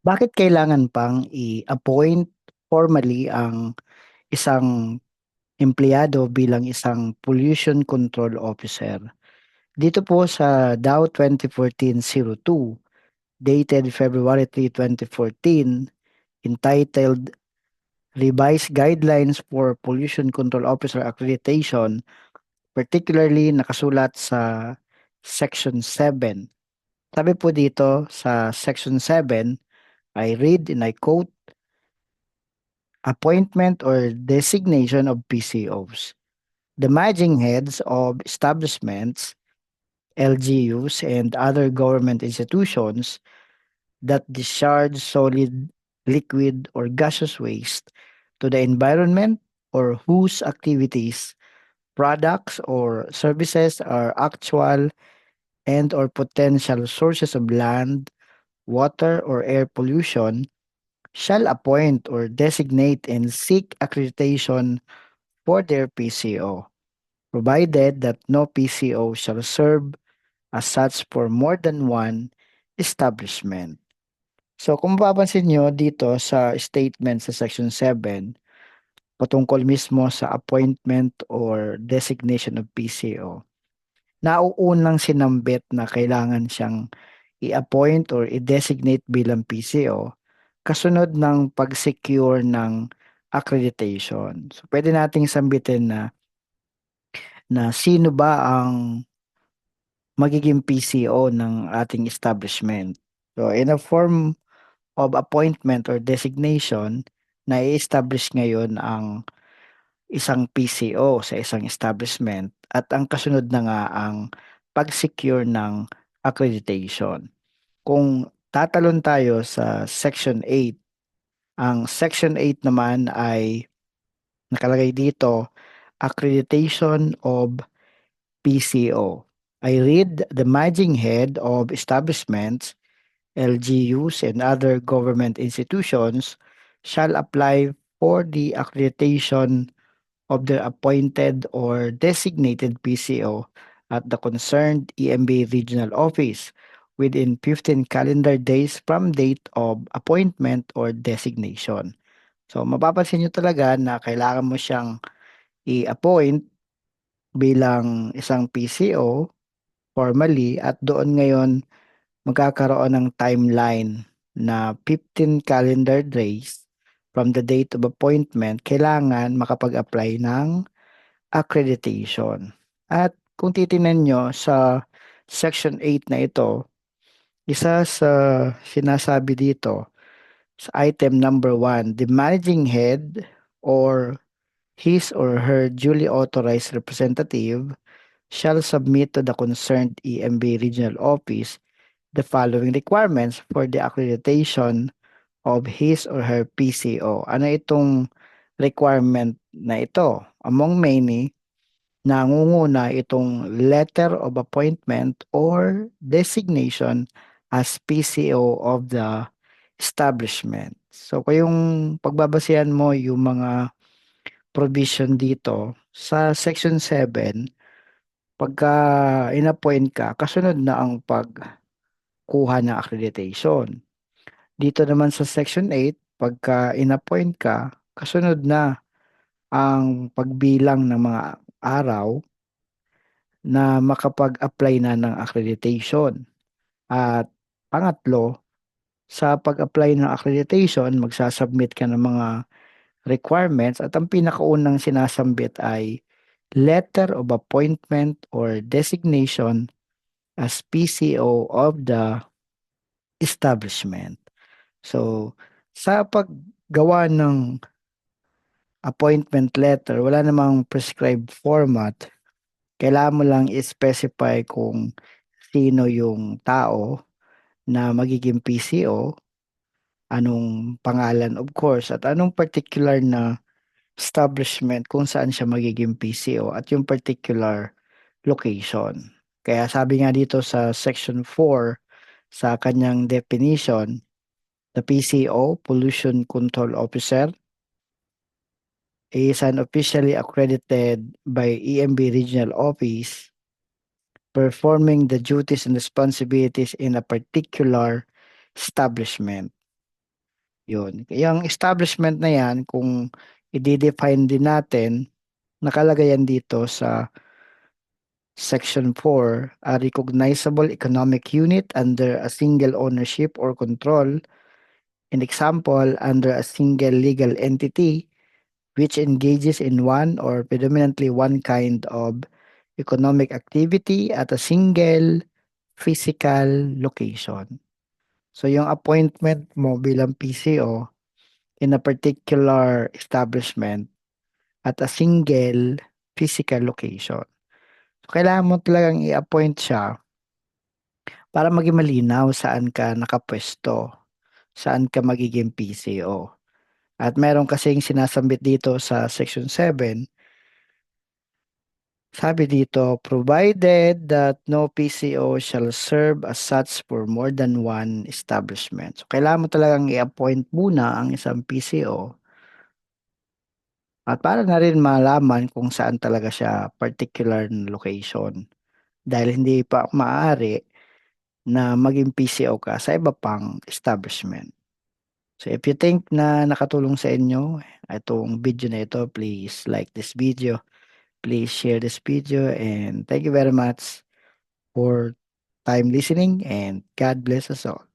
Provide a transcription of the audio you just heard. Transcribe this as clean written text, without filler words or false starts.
Bakit kailangan pang i-appoint formally ang isang empleyado bilang isang pollution control officer? Dito po sa DAO 2014-02, dated February 3, 2014, entitled Revised Guidelines for Pollution Control Officer Accreditation, particularly nakasulat sa Section 7. Sabi po dito sa Section 7, I read and I quote, appointment or designation of PCOs. The managing heads of establishments, LGUs, and other government institutions that discharge solid, liquid, or gaseous waste to the environment or whose activities, products, or services are actual and or potential sources of land, water, or air pollution shall appoint or designate and seek accreditation for their PCO, provided that no PCO shall serve as such for more than one establishment. So kung mapapansin nyo dito sa statement sa Section 7, patungkol mismo sa appointment or designation of PCO, nauunang sinambit na kailangan siyang i-appoint or i-designate bilang PCO kasunod ng pag-secure ng accreditation. So pwede nating sambitin na sino ba ang magiging PCO ng ating establishment. So in a form of appointment or designation, na-establish ngayon ang isang PCO sa isang establishment at ang kasunod na nga ang pag-secure ng accreditation. Kung tatalon tayo sa Section 8, ang Section 8 naman ay nakalagay dito, accreditation of PCO. I read the managing head of establishments, LGUs, and other government institutions shall apply for the accreditation of their appointed or designated PCO at the concerned EMB regional office within 15 calendar days from date of appointment or designation. So mapapansin nyo talaga na kailangan mo siyang i-appoint bilang isang PCO formally at doon ngayon magkakaroon ng timeline na 15 calendar days from the date of appointment, kailangan makapag-apply ng accreditation. At kung titingnan nyo sa Section 8 na ito, isa sa sinasabi dito sa item number 1, the managing head or his or her duly authorized representative shall submit to the concerned EMB regional office the following requirements for the accreditation of his or her PCO. Ano itong requirement na ito? Among many, nangunguna itong letter of appointment or designation as PCO of the establishment. So kung yung pagbabasihan mo yung mga provision dito sa Section 7, pagka inappoint ka, kasunod na ang pagkuha ng accreditation. Dito naman sa Section 8, pagka inappoint ka, kasunod na ang pagbilang ng mga araw na makapag-apply na ng accreditation. At pangatlo, sa pag-apply ng accreditation, magsasubmit ka ng mga requirements at ang pinakaunang sinasambit ay letter of appointment or designation as PCO of the establishment. So, sa paggawa ng appointment letter, wala namang prescribed format. Kailangan mo lang i-specify kung sino yung tao na magiging PCO, anong pangalan of course, at anong particular na establishment kung saan siya magiging PCO at yung particular location. Kaya sabi nga dito sa Section 4 sa kanyang definition, the PCO, Pollution Control Officer, is an officially accredited by EMB Regional Office performing the duties and responsibilities in a particular establishment. Yun. Yung establishment na yan, kung i-define din natin, nakalagay yan dito sa Section 4, a recognizable economic unit under a single ownership or control. An example, under a single legal entity which engages in one or predominantly one kind of economic activity at a single physical location. So yung appointment mo bilang PCO in a particular establishment at a single physical location. So kailangan mo talagang i-appoint siya para maging malinaw saan ka nakapwesto, saan ka magiging PCO. At meron kasing sinasambit dito sa Section 7, sabi dito, provided that no PCO shall serve as such for more than one establishment. So, kailangan mo talagang i-appoint muna ang isang PCO at para na rin malaman kung saan talaga siya particular na location. Dahil hindi pa maaari na maging PCO ka sa iba pang establishment. So if you think na nakatulong sa inyo itong video na ito, please like this video, please share this video, and thank you very much for time listening, and God bless us all.